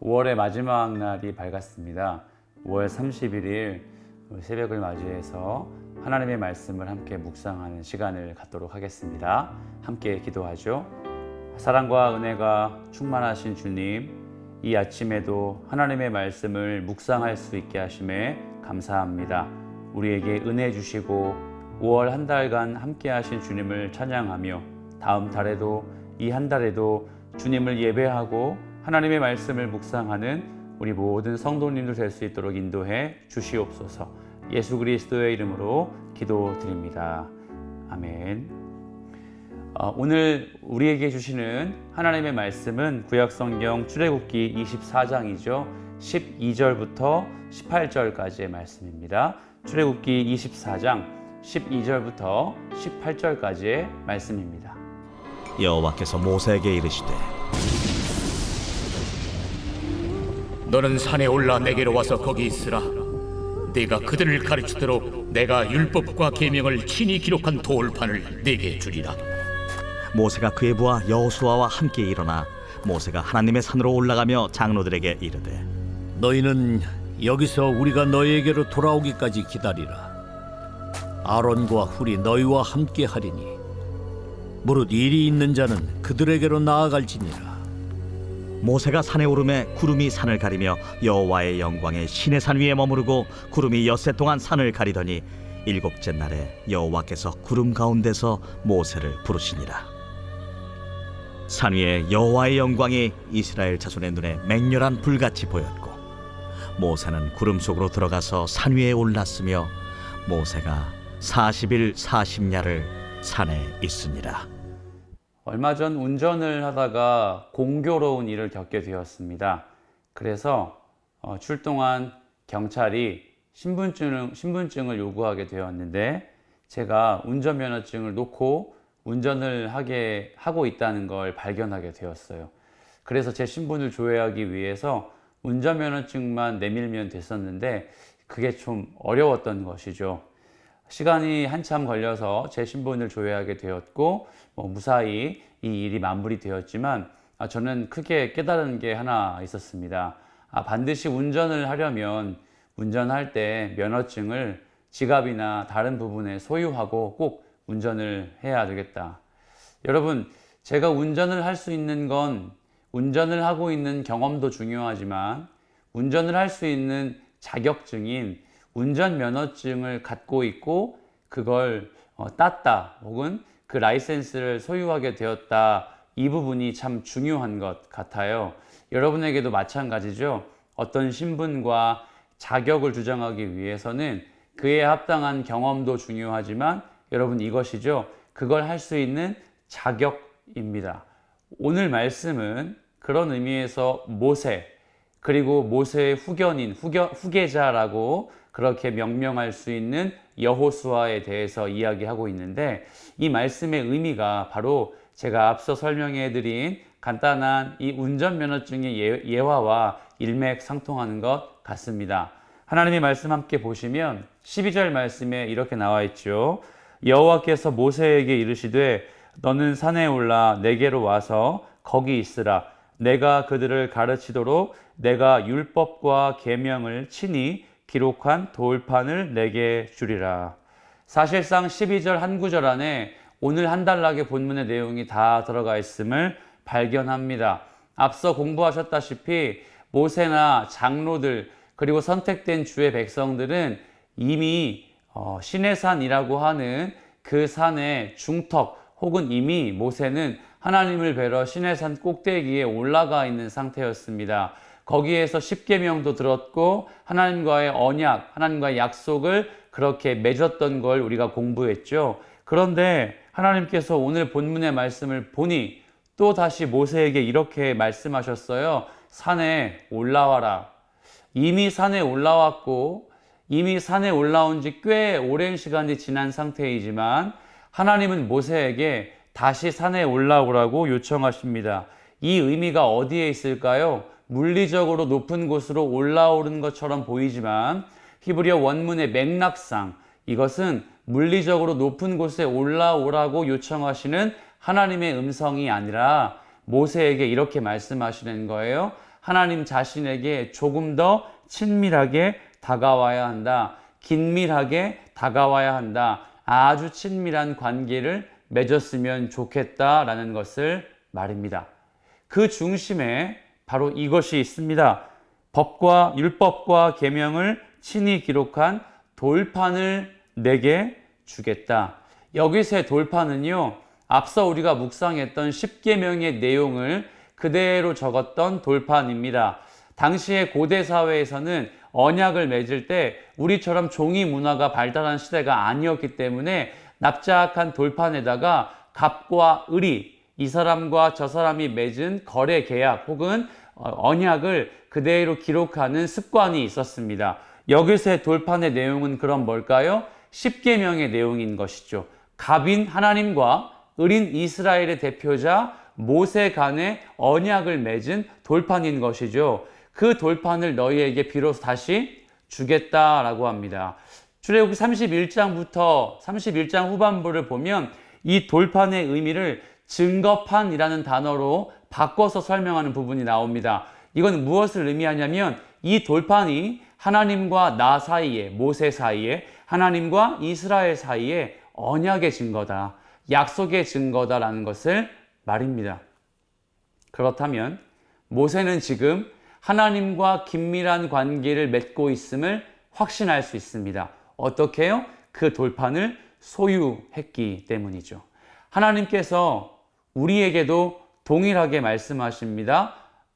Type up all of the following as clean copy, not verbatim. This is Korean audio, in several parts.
5월의 마지막 날이 밝았습니다. 5월 31일 새벽을 맞이해서 하나님의 말씀을 함께 묵상하는 시간을 갖도록 하겠습니다. 함께 기도하죠. 사랑과 은혜가 충만하신 주님, 이 아침에도 하나님의 말씀을 묵상할 수 있게 하심에 감사합니다. 우리에게 은혜 주시고 5월 한 달간 함께 하신 주님을 찬양하며 다음 달에도 이 한 달에도 주님을 예배하고 하나님의 말씀을 묵상하는 우리 모든 성도님들 될 수 있도록 인도해 주시옵소서. 예수 그리스도의 이름으로 기도드립니다. 아멘. 오늘 우리에게 주시는 하나님의 말씀은 구약성경 출애굽기 24장이죠. 12절부터 18절까지의 말씀입니다. 출애굽기 24장 12절부터 18절까지의 말씀입니다. 여호와께서 모세에게 이르시되 너는 산에 올라 내게로 와서 거기 있으라. 네가 그들을 가르치도록 내가 율법과 계명을 친히 기록한 돌판을 네게 주리라. 모세가 그의 부하 여호수아와 함께 일어나 모세가 하나님의 산으로 올라가며 장로들에게 이르되 너희는 여기서 우리가 너희에게로 돌아오기까지 기다리라. 아론과 훌이 너희와 함께 하리니 무릇 일이 있는 자는 그들에게로 나아갈지니라. 모세가 산에 오르매 구름이 산을 가리며 여호와의 영광에 시내 산 위에 머무르고 구름이 엿새 동안 산을 가리더니 일곱째 날에 여호와께서 구름 가운데서 모세를 부르시니라. 산 위에 여호와의 영광이 이스라엘 자손의 눈에 맹렬한 불같이 보였고 모세는 구름 속으로 들어가서 산 위에 올랐으며 모세가 40일 40야를 산에 있으니라. 얼마 전 운전을 하다가 공교로운 일을 겪게 되었습니다. 그래서 출동한 경찰이 신분증을 요구하게 되었는데 제가 운전면허증을 놓고 운전을 하고 있다는 걸 발견하게 되었어요. 그래서 제 신분을 조회하기 위해서 운전면허증만 내밀면 됐었는데 그게 좀 어려웠던 것이죠. 시간이 한참 걸려서 제 신분을 조회하게 되었고 무사히 이 일이 마무리되었지만 저는 크게 깨달은 게 하나 있었습니다. 반드시 운전을 하려면 운전할 때 면허증을 지갑이나 다른 부분에 소유하고 꼭 운전을 해야 되겠다. 여러분, 제가 운전을 할 수 있는 건 운전을 하고 있는 경험도 중요하지만 운전을 할 수 있는 자격증인 운전면허증을 갖고 있고 그걸 땄다 혹은 그 라이센스를 소유하게 되었다, 이 부분이 참 중요한 것 같아요. 여러분에게도 마찬가지죠. 어떤 신분과 자격을 주장하기 위해서는 그에 합당한 경험도 중요하지만 여러분 이것이죠. 그걸 할 수 있는 자격입니다. 오늘 말씀은 그런 의미에서 모세 그리고 모세의 후견인, 후계자라고 그렇게 명명할 수 있는 여호수아에 대해서 이야기하고 있는데 이 말씀의 의미가 바로 제가 앞서 설명해드린 간단한 이 운전면허증의 예화와 일맥상통하는 것 같습니다. 하나님의 말씀 함께 보시면 12절 말씀에 이렇게 나와 있죠. 여호와께서 모세에게 이르시되 너는 산에 올라 내게로 와서 거기 있으라. 내가 그들을 가르치도록 내가 율법과 계명을 친히 기록한 돌판을 내게 주리라. 사실상 12절 한 구절 안에 오늘 한 단락의 본문의 내용이 다 들어가 있음을 발견합니다. 앞서 공부하셨다시피 모세나 장로들 그리고 선택된 주의 백성들은 이미 시내산이라고 하는 그 산의 중턱 혹은 이미 모세는 하나님을 뵈러 시내산 꼭대기에 올라가 있는 상태였습니다. 거기에서 십계명도 들었고 하나님과의 언약, 하나님과의 약속을 그렇게 맺었던 걸 우리가 공부했죠. 그런데 하나님께서 오늘 본문의 말씀을 보니 또 다시 모세에게 이렇게 말씀하셨어요. 산에 올라와라. 이미 산에 올라왔고 이미 산에 올라온 지 꽤 오랜 시간이 지난 상태이지만 하나님은 모세에게 다시 산에 올라오라고 요청하십니다. 이 의미가 어디에 있을까요? 물리적으로 높은 곳으로 올라오는 것처럼 보이지만 히브리어 원문의 맥락상 이것은 물리적으로 높은 곳에 올라오라고 요청하시는 하나님의 음성이 아니라 모세에게 이렇게 말씀하시는 거예요. 하나님 자신에게 조금 더 친밀하게 다가와야 한다. 긴밀하게 다가와야 한다. 아주 친밀한 관계를 맺었으면 좋겠다라는 것을 말입니다. 그 중심에 바로 이것이 있습니다. 법과 율법과 계명을 친히 기록한 돌판을 내게 주겠다. 여기서의 돌판은요, 앞서 우리가 묵상했던 10계명의 내용을 그대로 적었던 돌판입니다. 당시의 고대 사회에서는 언약을 맺을 때 우리처럼 종이 문화가 발달한 시대가 아니었기 때문에 납작한 돌판에다가 갑과 을이, 이 사람과 저 사람이 맺은 거래 계약 혹은 언약을 그대로 기록하는 습관이 있었습니다. 여기서의 돌판의 내용은 그럼 뭘까요? 10계명의 내용인 것이죠. 갑인 하나님과 을인 이스라엘의 대표자 모세 간의 언약을 맺은 돌판인 것이죠. 그 돌판을 너희에게 비로소 다시 주겠다라고 합니다. 출애굽기 31장부터 31장 후반부를 보면 이 돌판의 의미를 증거판이라는 단어로 바꿔서 설명하는 부분이 나옵니다. 이건 무엇을 의미하냐면 이 돌판이 하나님과 나 사이에, 모세 사이에, 하나님과 이스라엘 사이에 언약의 증거다, 약속의 증거다라는 것을 말입니다. 그렇다면 모세는 지금 하나님과 긴밀한 관계를 맺고 있음을 확신할 수 있습니다. 어떻게 해요? 그 돌판을 소유했기 때문이죠. 하나님께서 우리에게도 동일하게 말씀하십니다.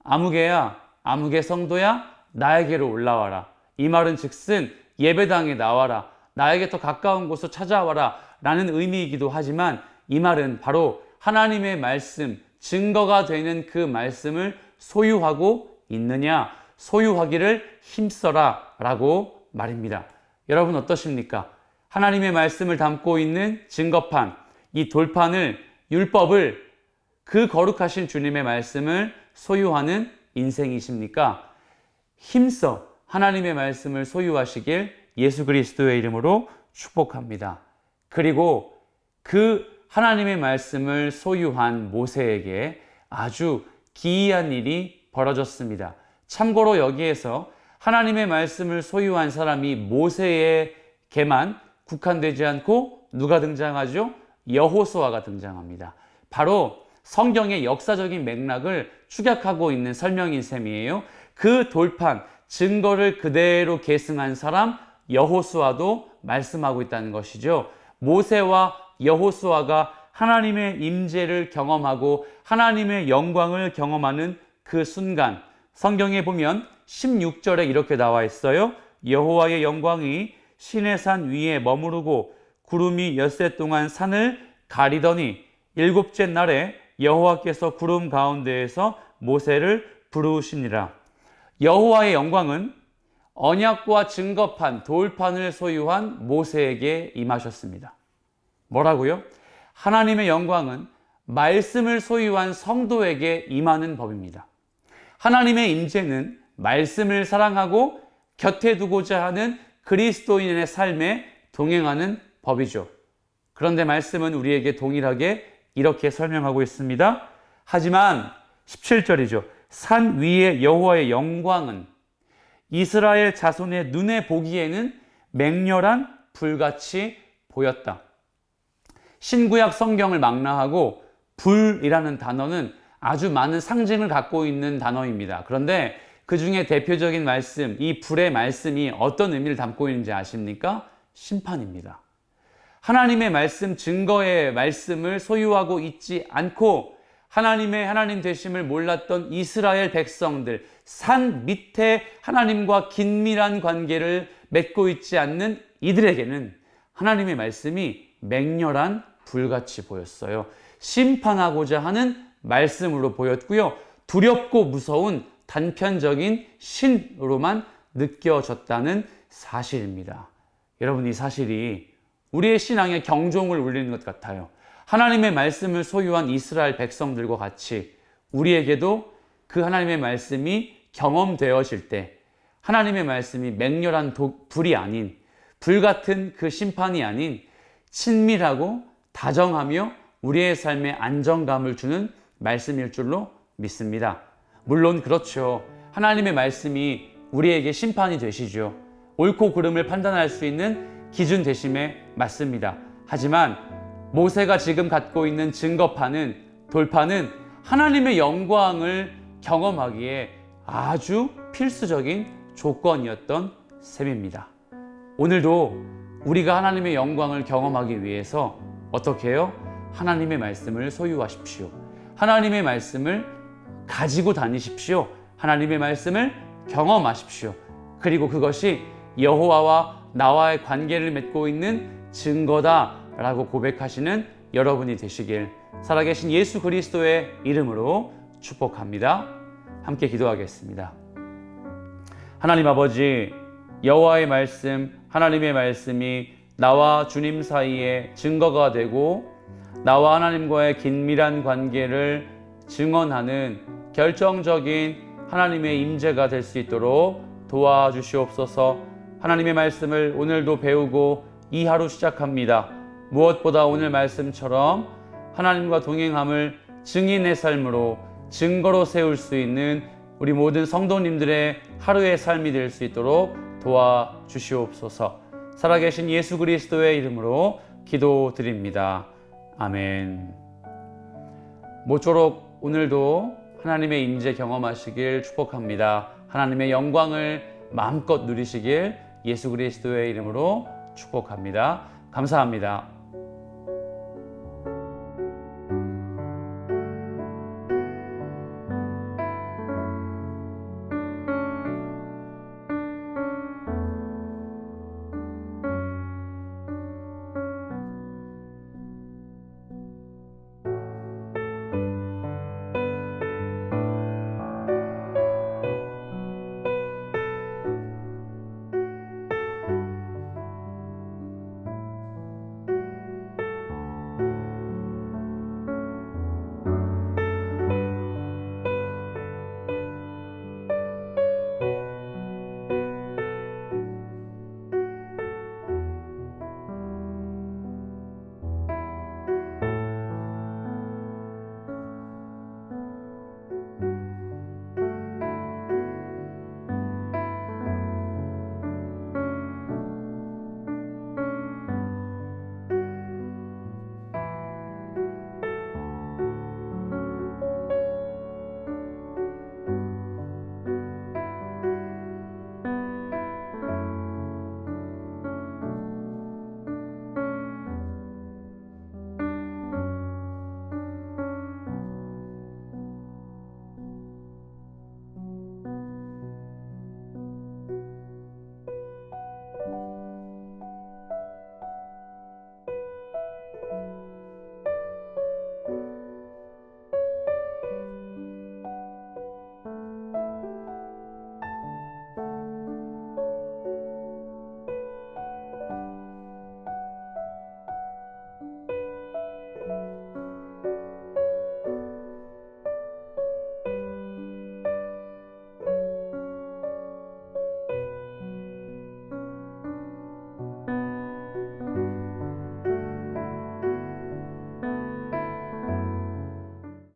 아무개야, 아무개 성도야, 나에게로 올라와라. 이 말은 즉슨 예배당에 나와라. 나에게 더 가까운 곳으로 찾아와라. 라는 의미이기도 하지만 이 말은 바로 하나님의 말씀, 증거가 되는 그 말씀을 소유하고 있느냐, 소유하기를 힘써라 라고 말입니다. 여러분 어떠십니까? 하나님의 말씀을 담고 있는 증거판, 이 돌판을, 율법을, 그 거룩하신 주님의 말씀을 소유하는 인생이십니까? 힘써 하나님의 말씀을 소유하시길 예수 그리스도의 이름으로 축복합니다. 그리고 그 하나님의 말씀을 소유한 모세에게 아주 기이한 일이 벌어졌습니다. 참고로 여기에서 하나님의 말씀을 소유한 사람이 모세에게만 국한되지 않고 누가 등장하죠? 여호수아가 등장합니다. 바로 성경의 역사적인 맥락을 축약하고 있는 설명인 셈이에요. 그 돌판, 증거를 그대로 계승한 사람 여호수아도 말씀하고 있다는 것이죠. 모세와 여호수아가 하나님의 임재를 경험하고 하나님의 영광을 경험하는 그 순간, 성경에 보면 16절에 이렇게 나와 있어요. 여호와의 영광이 시내산 위에 머무르고 구름이 엿새 동안 산을 가리더니 일곱째 날에 여호와께서 구름 가운데에서 모세를 부르시니라. 여호와의 영광은 언약과 증거판, 돌판을 소유한 모세에게 임하셨습니다. 뭐라고요? 하나님의 영광은 말씀을 소유한 성도에게 임하는 법입니다. 하나님의 임재는 말씀을 사랑하고 곁에 두고자 하는 그리스도인의 삶에 동행하는 법이죠. 그런데 말씀은 우리에게 동일하게 이렇게 설명하고 있습니다. 하지만 17절이죠. 산 위에 여호와의 영광은 이스라엘 자손의 눈에 보기에는 맹렬한 불같이 보였다. 신구약 성경을 망라하고 불이라는 단어는 아주 많은 상징을 갖고 있는 단어입니다. 그런데 그 중에 대표적인 말씀, 이 불의 말씀이 어떤 의미를 담고 있는지 아십니까? 심판입니다. 하나님의 말씀, 증거의 말씀을 소유하고 있지 않고 하나님의 하나님 되심을 몰랐던 이스라엘 백성들, 산 밑에 하나님과 긴밀한 관계를 맺고 있지 않는 이들에게는 하나님의 말씀이 맹렬한 불같이 보였어요. 심판하고자 하는 말씀으로 보였고요. 두렵고 무서운 단편적인 신으로만 느껴졌다는 사실입니다. 여러분, 이 사실이 우리의 신앙에 경종을 울리는 것 같아요. 하나님의 말씀을 소유한 이스라엘 백성들과 같이 우리에게도 그 하나님의 말씀이 경험되어질 때 하나님의 말씀이 맹렬한 불이 아닌, 불같은 그 심판이 아닌 친밀하고 다정하며 우리의 삶에 안정감을 주는 말씀일 줄로 믿습니다. 물론 그렇죠. 하나님의 말씀이 우리에게 심판이 되시죠. 옳고 그름을 판단할 수 있는 기준 되심에 맞습니다. 하지만 모세가 지금 갖고 있는 증거판은, 돌판은 하나님의 영광을 경험하기에 아주 필수적인 조건이었던 셈입니다. 오늘도 우리가 하나님의 영광을 경험하기 위해서 어떻게 해요? 하나님의 말씀을 소유하십시오. 하나님의 말씀을 가지고 다니십시오. 하나님의 말씀을 경험하십시오. 그리고 그것이 여호와와 나와의 관계를 맺고 있는 증거다라고 고백하시는 여러분이 되시길 살아계신 예수 그리스도의 이름으로 축복합니다. 함께 기도하겠습니다. 하나님 아버지, 여호와의 말씀, 하나님의 말씀이 나와 주님 사이에 증거가 되고 나와 하나님과의 긴밀한 관계를 증언하는 결정적인 하나님의 임재가 될 수 있도록 도와주시옵소서. 하나님의 말씀을 오늘도 배우고 이 하루 시작합니다. 무엇보다 오늘 말씀처럼 하나님과 동행함을 증인의 삶으로, 증거로 세울 수 있는 우리 모든 성도님들의 하루의 삶이 될 수 있도록 도와주시옵소서. 살아계신 예수 그리스도의 이름으로 기도드립니다. 아멘. 모쪼록 오늘도 하나님의 임재 경험하시길 축복합니다. 하나님의 영광을 마음껏 누리시길 예수 그리스도의 이름으로 축복합니다. 감사합니다.